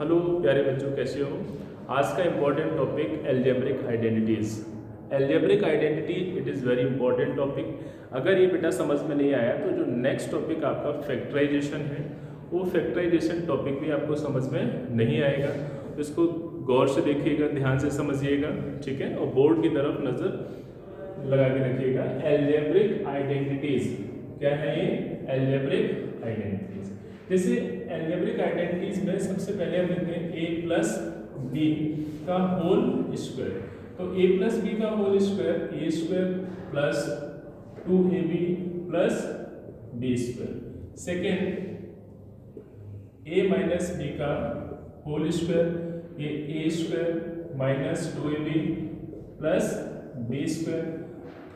Hello प्यारे बच्चों, कैसे हो। आज का important topic algebraic identities. Algebraic identity it is very important topic. अगर ये बेटा समझ में नहीं आया तो जो नेक्स्ट टॉपिक आपका फैक्टराइजेशन है, वो फैक्टराइजेशन टॉपिक भी आपको समझ में नहीं आएगा। तो इसको गौर से देखिएगा, ध्यान से समझिएगा, ठीक है। और बोर्ड की तरफ नज़र लगा के रखिएगा। एल्जेब्रिक आइडेंटिटीज़ क्या है ये? Algebraic identities. जैसे एल्जेब्रिक आइडेंटिटीज में सबसे पहले हम लेते हैं a प्लस बी का होल स्क्वायर। तो a प्लस बी का whole square A square plus 2ab plus B square. Second a minus B का होल स्क्वायर ये A square minus 2ab plus B square.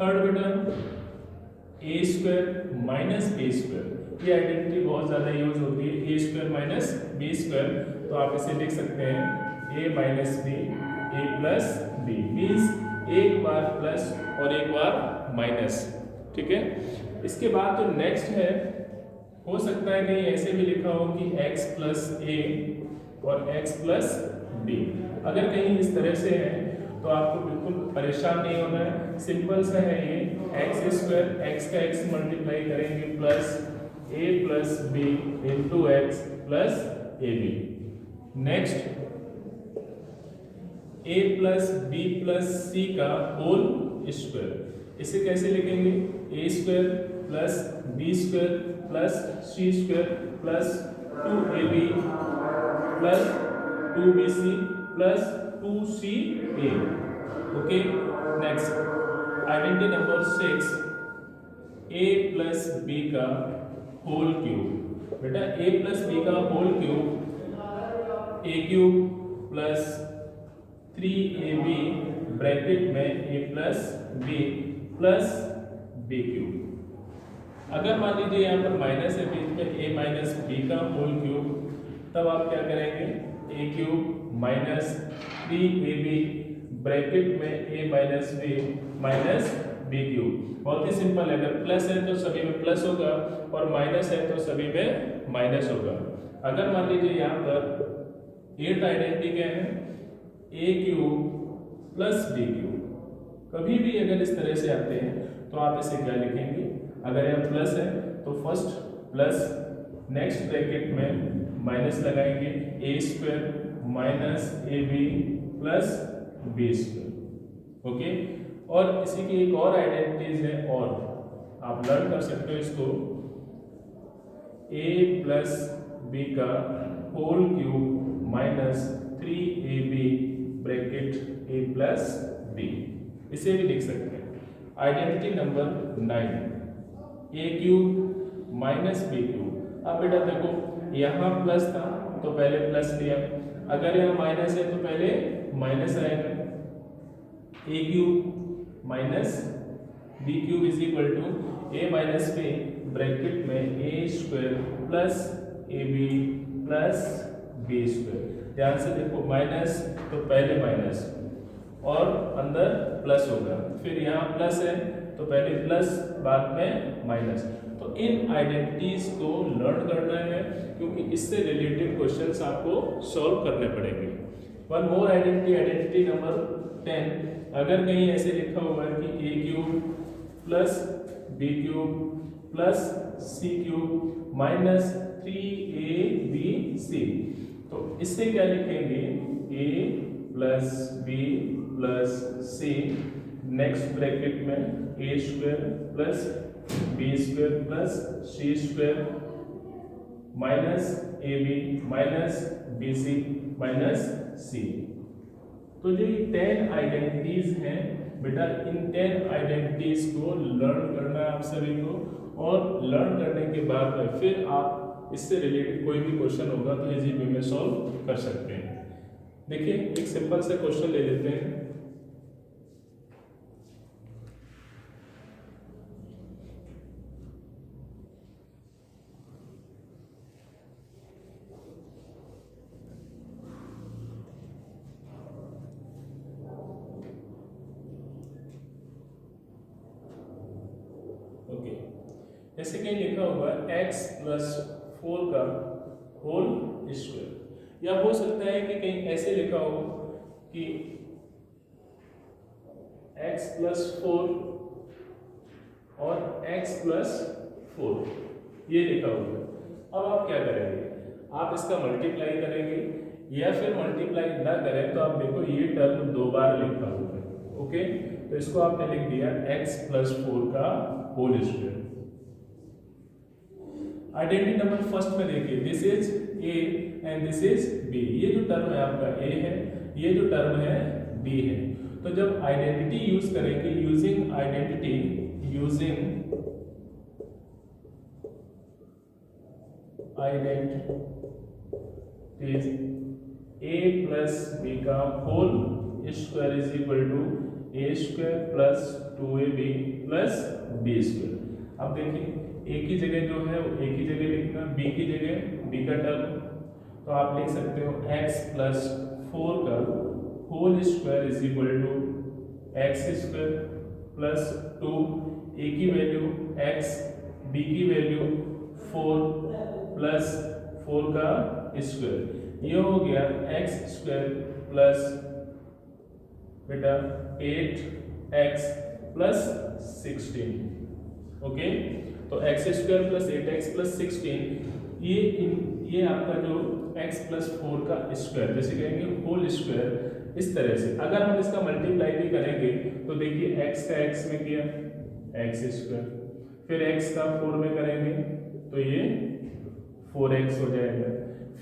Third बेटा A square minus B square. ये identity बहुत ज़्यादा use होती है, A square minus B square. तो आप इसे लिख सकते हैं ए माइनस बी ए प्लस बी, मीन्स एक बार प्लस और एक बार माइनस, ठीक है। इसके बाद जो नेक्स्ट है, हो सकता है कहीं ऐसे भी लिखा हो कि x प्लस ए और x प्लस बी। अगर कहीं इस तरह से है तो आपको बिल्कुल परेशान नहीं होना है, सिंपल सा है ये। एक्स स्क्वायर एक्स का एक्स मल्टीप्लाई करेंगे plus A plus B into X plus A B. Next A plus B plus C का होल स्क्वायर, इसे कैसे लिखेंगे? A square plus B square plus C square plus 2ab plus 2bc plus 2ca। Okay. Next identity number 6 a plus B का whole cube. बेटा a plus B का whole cube a cube plus 3ab bracket में a plus B plus B cube. अगर मान लीजिए यहाँ पर minus है बीच में a माइनस बी का होल क्यूब, तब आप क्या करेंगे? a cube minus 3ab bracket में a minus b minus B cube. बहुत ही सिंपल है, अगर प्लस है तो सभी में प्लस होगा और माइनस है तो सभी में माइनस होगा। अगर मान लीजिए यहाँ पर एट आइडेंटिटी क्या है? ए क्यूब प्लस बी क्यूब। कभी भी अगर इस तरह से आते हैं तो आप इसे क्या लिखेंगे? अगर यह प्लस है तो फर्स्ट प्लस, नेक्स्ट ब्रैकेट में माइनस लगाएंगे, A square minus A B plus B square. Okay. और इसी की एक और आइडेंटिटीज है, और आप लर्न कर सकते हो इसको। a प्लस बी का whole cube minus 3ab bracket a plus b, इसे भी लिख सकते हैं। Identity number 9 a cube minus B cube. अब बेटा देखो, यहाँ प्लस था तो पहले प्लस लिया, अगर यहाँ माइनस है तो पहले माइनस आएगा। a cube minus B cube is equal to A minus B bracket में A square plus A B plus B square. ध्यान से देखो, माइनस तो पहले माइनस और अंदर प्लस होगा, फिर यहाँ प्लस है तो पहले प्लस बाद में माइनस। तो इन आइडेंटिटीज को लर्न करना है, क्योंकि इससे रिलेटेड क्वेश्चंस आपको सॉल्व करने पड़ेंगे। One more identity, identity number 10। अगर कहीं ऐसे लिखा हुआ है कि A cube plus B cube plus C cube minus 3abc, तो इससे क्या लिखेंगे? A plus B plus C, next bracket में A square plus B square plus C square minus A B minus B C minus C. तो जो ये 10 identities हैं बेटा, इन 10 आइडेंटिटीज को लर्न करना है आप सभी को, और लर्न करने के बाद में फिर आप इससे रिलेटेड कोई भी क्वेश्चन होगा तो इजी वे में सॉल्व कर सकते हैं। देखिए एक सिंपल सा क्वेश्चन ले लेते हैं। जैसे कहीं लिखा हुआ है x प्लस 4 का होल स्क्वायर। या हो सकता है कि कहीं ऐसे लिखा हो कि x प्लस 4 और x प्लस 4 ये लिखा होगा। अब आप क्या करेंगे, आप इसका मल्टीप्लाई करेंगे या फिर मल्टीप्लाई ना करें तो आप देखो ये टर्म 2 बार लिखा होगा। ओके, तो इसको आपने लिख दिया x प्लस 4 का whole square. Identity number first में देखिए, this is a and this is b। ये जो टर्म है आपका a है, ये जो टर्म है b है। तो जब आइडेंटिटी यूज करेंगे, using identity, using identity a plus b का whole square is equal to a square plus 2ab plus b square. अब देखिए a की जगह जो है वो a की जगह लिखना, b की जगह b का टर्म, तो आप लिख सकते हो x प्लस 4 का whole square is equal to x square plus 2, a की वैल्यू x, b की वैल्यू 4 प्लस 4 का स्क्वायर। ये हो गया x स्क्वायर प्लस बेटा 8x प्लस 16। ओके, तो x square plus 8x plus 16, ये आपका जो x प्लस 4 का स्क्वायर, जैसे कहेंगे होल स्क्वायर, इस तरह से। अगर हम इसका मल्टीप्लाई भी करेंगे तो देखिए x का x में किया x स्क्वायर, फिर x का 4 में करेंगे तो ये 4x हो जाएगा,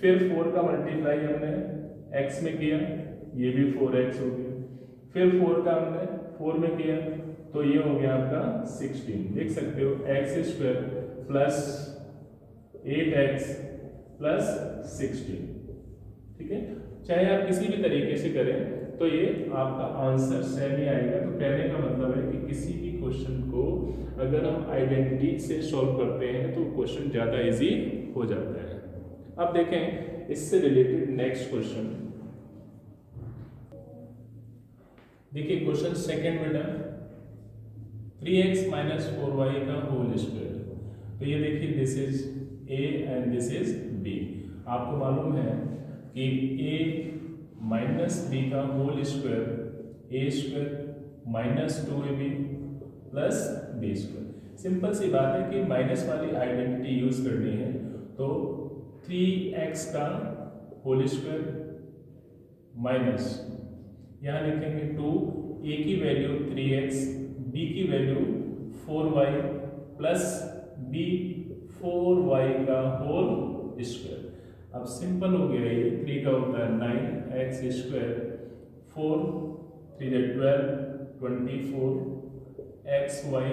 फिर 4 का मल्टीप्लाई हमने x में किया, ये भी 4x हो गया, फिर 4 का हमने 4 में किया तो ये हो गया आपका 16। देख सकते हो x square plus 8x plus 16। ठीक है, चाहे आप किसी भी तरीके से करें तो ये आपका आंसर सेम ही आएगा। तो कहने का मतलब है कि किसी भी क्वेश्चन को अगर हम आइडेंटिटी से सॉल्व करते हैं तो क्वेश्चन ज़्यादा इजी हो जाता है। अब देखें इससे रिलेटेड नेक्स्ट क्वेश्चन, देखिए क्वेश्चन सेकंड बेटा, 3x माइनस 4y का होल स्क्वायर। तो ये देखिए this is a and this is b। आपको मालूम है कि a माइनस b का whole square a square minus 2ab plus b square. Simple सी बात है कि माइनस वाली आइडेंटिटी यूज करनी है, तो 3x का होल स्क्वायर माइनस, यहाँ लिखेंगे 2, a की वैल्यू 3x, b की value 4y plus b 4y का होल स्क्वायर। अब सिंपल हो गया, ये 3 का होता है 9x square, 4 3 12 24 xy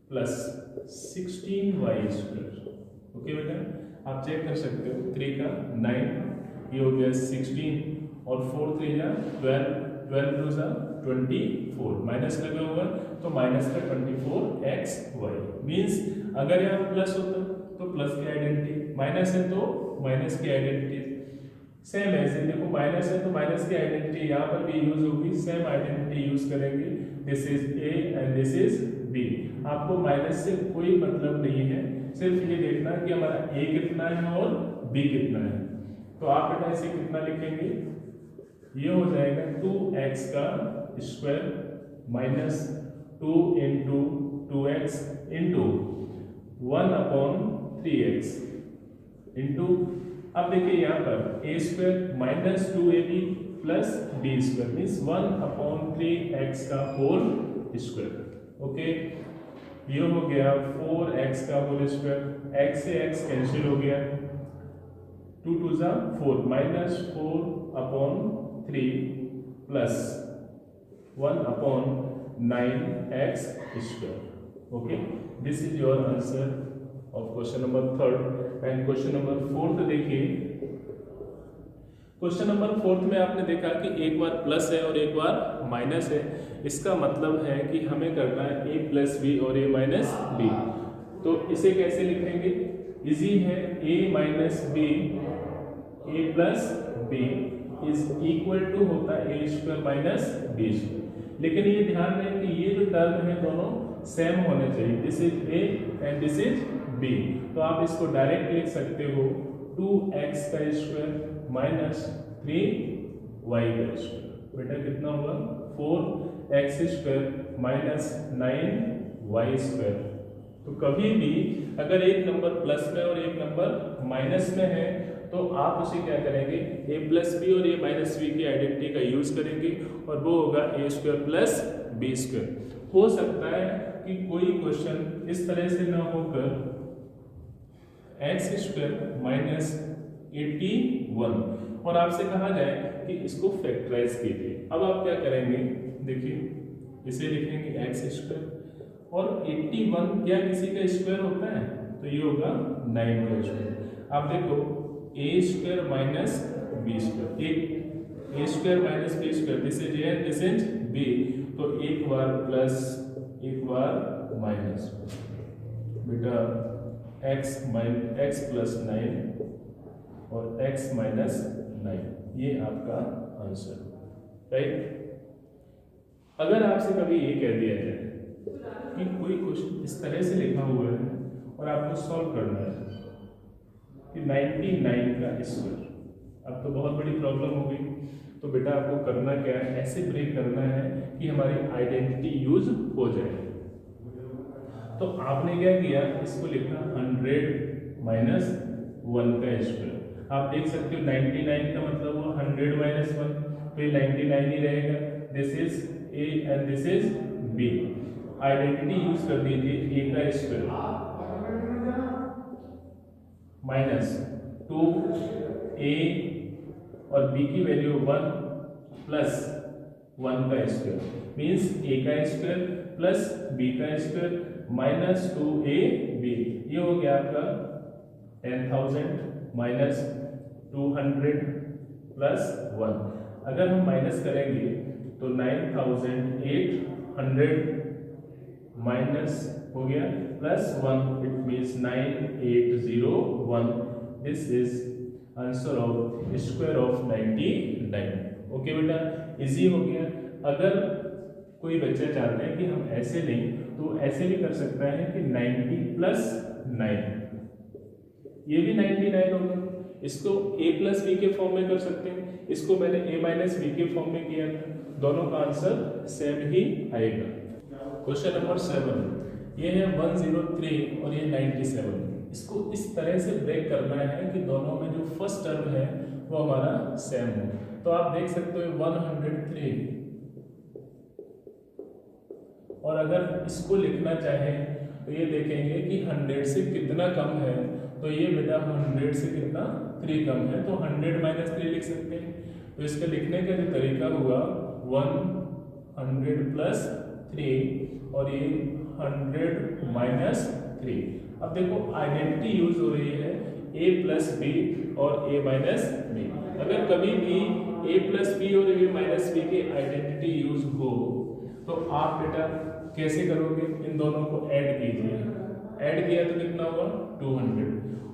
plus 16y square. Okay बेटा, आप चेक कर सकते हो, 3 का 9, ये हो गया 16 और 4 3 जा 12, 12 2 जा 24, माइनस लगा हुआ तो माइनस का 24xy। मीन्स अगर यहाँ प्लस होता तो प्लस की आइडेंटिटी, माइनस है तो माइनस की आइडेंटिटी सेम है। देखो माइनस है तो माइनस की आइडेंटिटी यहाँ पर भी यूज होगी, सेम आइडेंटिटी यूज करेंगे। This is a and this is b। आपको माइनस से कोई मतलब नहीं है, सिर्फ ये देखना कि हमारा a कितना है और b कितना है। तो आप बेटा इसे कितना लिखेंगे, ये हो जाएगा 2x का square minus 2 into 2x into 1/3x into, अब देखिए यहाँ पर a square minus 2ab plus b square means 1/3x का होल स्क्वायर। ओके, ये हो गया 4x का होल स्क्वायर, x से x कैंसिल हो गया, 2 2 जा 4 minus 4/3 plus 1/9x square. Okay, this is your answer of question number 3rd। And question number 4th देखिए, क्वेश्चन नंबर 4th में आपने देखा कि एक बार प्लस है और एक बार माइनस है। इसका मतलब है कि हमें करना है a प्लस बी और a माइनस बी। तो इसे कैसे लिखेंगे, इजी है, a minus b a plus b is equal to होता है a square minus B square. लेकिन ये ध्यान दें कि ये जो टर्म है दोनों सेम होने चाहिए, this is a and this is b। तो आप इसको डायरेक्ट लिख सकते हो 2x का स्क्वायर माइनस 3y का स्क्वायर। बेटा कितना होगा 4x square minus 9y square. तो कभी भी अगर एक नंबर प्लस में और एक नंबर माइनस में है तो आप उसे क्या करेंगे, a प्लस बी और a माइनस बी की आइडेंटिटी का यूज करेंगे और वो होगा a square plus B square. हो सकता है कि कोई क्वेश्चन इस तरह से ना होकर x स्क्वायर माइनस 81 और आपसे कहा जाए कि इसको फैक्टराइज कीजिए। अब आप क्या करेंगे, देखिए इसे लिखेंगे x स्क्वायर और 81 क्या किसी का स्क्वायर होता है, तो ये होगा 9 का स्क्वायर। आप देखो a square minus B square, a square minus B square, this is a this is b, तो एक बार प्लस एक बार माइनस, बेटा x प्लस 9 और x माइनस 9, ये आपका आंसर, राइट। अगर आपसे कभी ये कह दिया जाए कि कोई क्वेश्चन इस तरह से लिखा हुआ है और आपको सॉल्व करना है कि 99 का स्क्वायर, अब तो बहुत बड़ी प्रॉब्लम हो गई। तो बेटा आपको करना क्या है, ऐसे ब्रेक करना है कि हमारी आइडेंटिटी यूज हो जाए। तो आपने क्या किया, इसको लिखा 100 माइनस 1 का स्क्वायर। आप देख सकते हो 99 का मतलब वो 100 माइनस 1, तो ये 99 ही रहेगा। This is a and this is b। Identity use कर दीजिए, a का स्क्वायर माइनस 2a और b की वैल्यू 1 प्लस 1 का स्क्वायर, मीन्स a का स्क्वायर प्लस b का स्क्वायर माइनस 2ab। ये हो गया आपका 10,000 माइनस 200 प्लस 1। अगर हम माइनस करेंगे तो 9,800 माइनस हो गया plus 1, it means 9801। This is answer of square of 99। Okay बेटा, इजी हो गया। अगर कोई बच्चा चाहते हैं कि हम ऐसे लें तो ऐसे भी कर सकता है कि 90 प्लस 9, ये भी 99 होगा। इसको a प्लस बी के फॉर्म में कर सकते हैं, इसको मैंने a माइनस बी के फॉर्म में किया था, दोनों का आंसर सेम ही आएगा। क्वेश्चन नंबर 7, ये है 103 और ये 97। इसको इस तरह से ब्रेक करना है कि दोनों में जो फर्स्ट टर्म है वो हमारा सेम हो। तो आप देख सकते हो 103, और अगर इसको लिखना चाहें तो ये देखेंगे कि 100 से कितना कम है, तो ये बेटा 100 से कितना 3 कम है, तो 100 माइनस 3 लिख सकते हैं। तो इसका लिखने का जो तरीका हुआ 100 प्लस 3 और ये 100 माइनस 3। अब देखो आइडेंटिटी यूज हो रही है a प्लस बी और a माइनस बी। अगर कभी भी a प्लस बी और a माइनस बी की आइडेंटिटी यूज हो तो आप बेटा कैसे करोगे, इन दोनों को ऐड कीजिए। ऐड किया तो कितना होगा 200,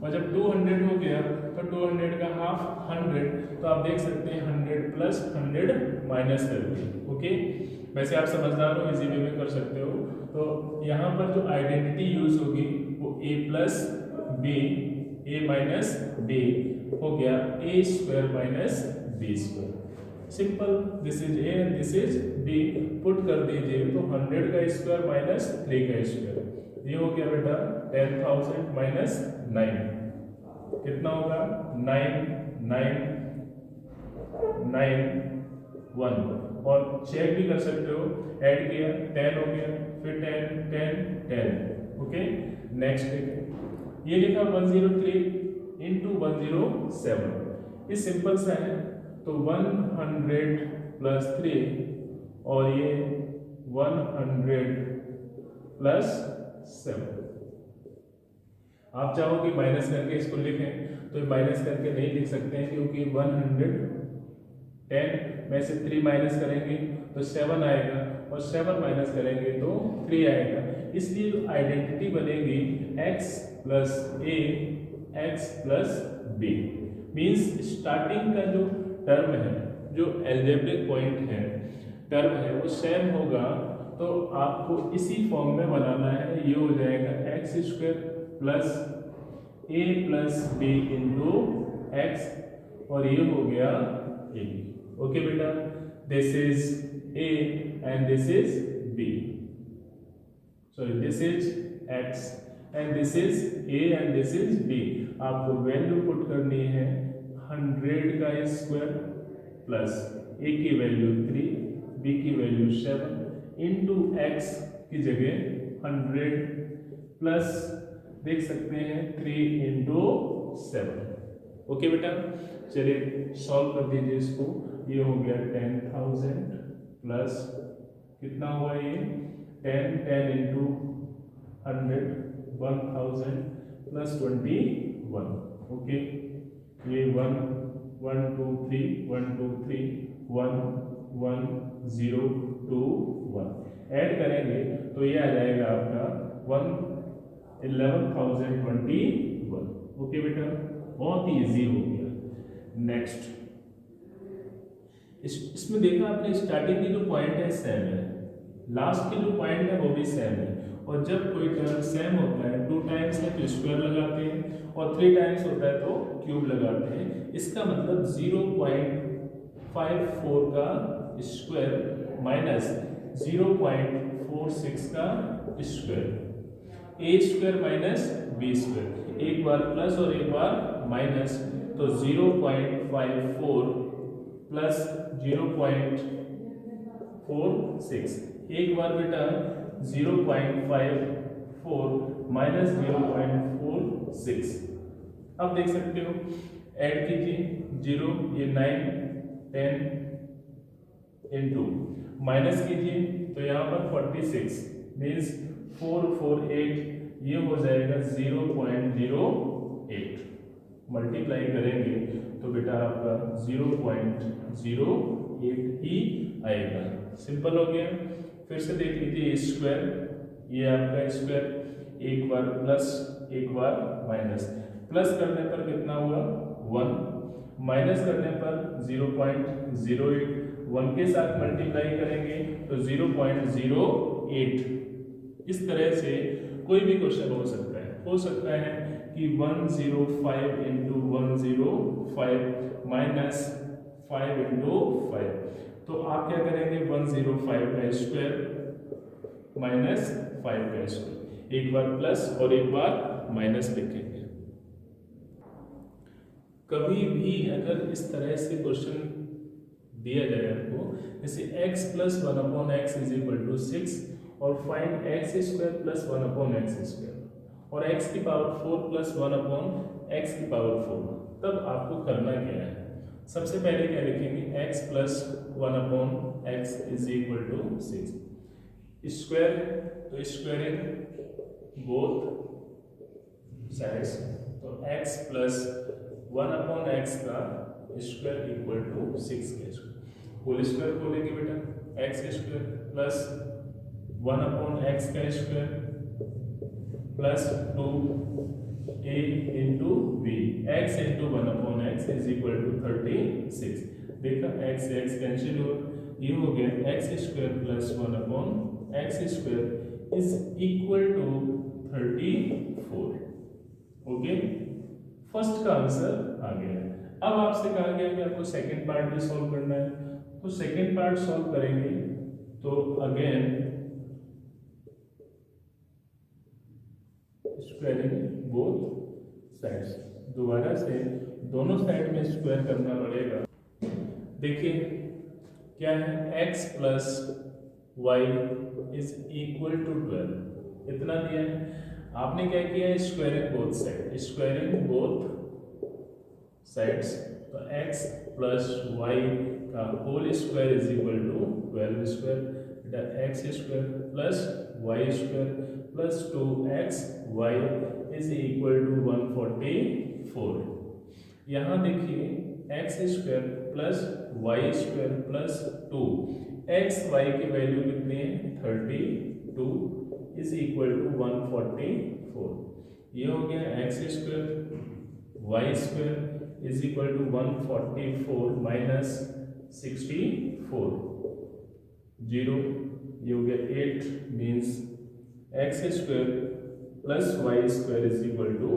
और जब 200 हो गया तो 200 का हाफ 100, तो आप देख सकते हैं 100 प्लस 100 माइनस कर दिए। ओके, वैसे आप समझदार हो, इजी वे में कर सकते हो। तो यहाँ पर जो आइडेंटिटी यूज होगी वो a plus b a minus b हो गया a square minus B square. Simple, this is a and this is b, put कर दीजिए तो 100 का स्क्वायर माइनस 3 का स्क्वायर, ये हो गया बेटा 10,000 माइनस 9, कितना होगा 9991। और चेक भी कर सकते हो, ऐड किया 10 हो गया, फिर 10 10 10। ओके, नेक्स्ट देखिए, ये लिखा 103 इंटू 107, ये सिंपल सा है। तो 100 प्लस 3 और ये 100 प्लस 7। आप चाहो कि माइनस करके इसको लिखें तो माइनस करके नहीं लिख सकते हैं, क्योंकि 110 में से 3 माइनस करेंगे तो 7 आएगा, और 7 माइनस करेंगे तो 3 आएगा। इसलिए आइडेंटिटी बनेगी x plus a x plus b। Means starting का जो टर्म है, जो एल्जेब्रिक पॉइंट है, टर्म है, वो सेम होगा। तो आपको इसी फॉर्म में बनाना है, ये हो जाएगा x square plus a plus B into x, और ये हो गया ए। ओके बेटा, this is a and this is b, sorry this is x and this is a and this is b. आपको वैल्यू पुट करनी है 100 का square plus a की वैल्यू 3, बी की वैल्यू 7 इंटू एक्स की जगह 100 plus देख सकते हैं 3 इंटू 7। ओके बेटा, चलिए सॉल्व कर दीजिए इसको। ये हो गया 10,000 प्लस कितना हुआ ये 10 इंटू 100 1000 प्लस 21। ओके, ये 1 1 2 3 1 2 3 1 1 0 2 1 ऐड करेंगे तो ये आ जाएगा आपका 11,021। ओके बेटा, बहुत ही इजी हो गया। नेक्स्ट, इसमें देखा आपने स्टार्टिंग की जो पॉइंट है सेम है, लास्ट की जो पॉइंट है वो भी सेम है, और जब कोई टर्म सेम होता है 2 टाइम्स है तो स्क्वायर लगाते हैं और 3 टाइम्स होता है तो क्यूब लगाते हैं। इसका मतलब 0.54 का स्क्वायर माइनस 0.46 का square, A square minus B square, एक बार प्लस और एक बार माइनस, तो 0.54 प्लस 0.46, एक बार बेटा 0.54 माइनस 0.46। अब देख सकते हो, ऐड कीजिए 0, ये 9 10 इंटू माइनस कीजिए तो यहाँ पर 46 मीन्स 448, ये हो जाएगा 0.08। मल्टीप्लाई करेंगे तो बेटा आपका 0.08 ही आएगा। सिंपल हो गया। फिर से देख लीजिए स्क्वायर, ये आपका स्क्वायर, एक बार प्लस एक बार माइनस, प्लस करने पर कितना हुआ 1, माइनस करने पर 0.08, 1 के साथ मल्टीप्लाई करेंगे तो 0.08। इस तरह से कोई भी क्वेश्चन हो सकता है कि 105 इंटू 105 माइनस 5 इंटू 5, तो आप क्या करेंगे 105 का स्क्वायर माइनस 5 का स्क्वायर, एक बार प्लस और एक बार माइनस लिखेंगे। कभी भी अगर इस तरह से क्वेश्चन दिया जाए आपको, जैसे x plus 1/x is equal to 6 और find x square plus 1/x square और x की पावर 4 प्लस 1/x की पावर 4, तब आपको करना क्या है? सबसे पहले क्या लिखेंगे, x plus 1/x is equal to 6, square तो स्क्वायरिंग बोथ साइड्स, तो x प्लस 1/x का स्क्वायर इक्वल टू 6 का स्क्वायर, होल स्क्वायर खोलेंगे बेटा, x स्क्वायर प्लस 1/x का square plus 2a into b, x into 1/x is equal to 36। देखा x से x cancel हो, ये हो गया x square plus 1/x square is equal to 34। Okay, first का आंसर आ गया। अब आपसे कहा गया कि आपको सेकंड पार्ट भी सॉल्व करना है, तो सेकंड पार्ट सॉल्व करेंगे तो अगेन स्क्वायरिंग बोथ साइड्स, दोबारा से दोनों साइड में स्क्वायर करना पड़ेगा। देखिए क्या है, x plus y is equal to 12, इतना दिया है। आपने क्या किया, squaring both side, squaring both sides, तो x प्लस वाई का whole square is equal to 12 square, x square plus y square plus 2x y is equal to 144। यहाँ देखिए x square plus y square plus 2x y की value कितनी है 32 is equal to 144। ये हो गया x square y square is equal to 144 minus 64 0, ये हो गया 8 means x square plus y square is equal to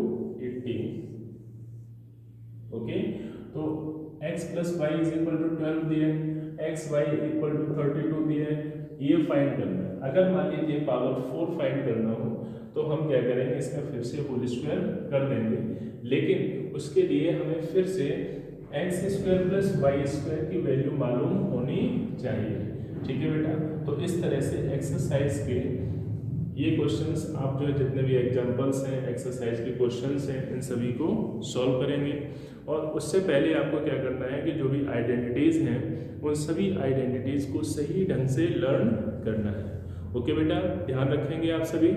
18। Okay, तो x plus y is equal to 12 दिए, एक्स वाई इक्वल टू 32 दिए, ये फाइंड करना है। अगर मान लीजिए पावर 4 फाइंड करना हो तो हम क्या करेंगे, इसका फिर से होल स्क्वायर कर देंगे, लेकिन उसके लिए हमें फिर से x square plus y square की वैल्यू मालूम होनी चाहिए। ठीक है बेटा, तो इस तरह से एक्सरसाइज के ये क्वेश्चंस आप जो है जितने भी एग्जांपल्स हैं, एक्सरसाइज के क्वेश्चंस हैं, इन सभी को सॉल्व करेंगे। और उससे पहले आपको क्या करना है कि जो भी आइडेंटिटीज़ हैं उन सभी आइडेंटिटीज़ को सही ढंग से लर्न करना है। ओके बेटा, ध्यान रखेंगे आप सभी।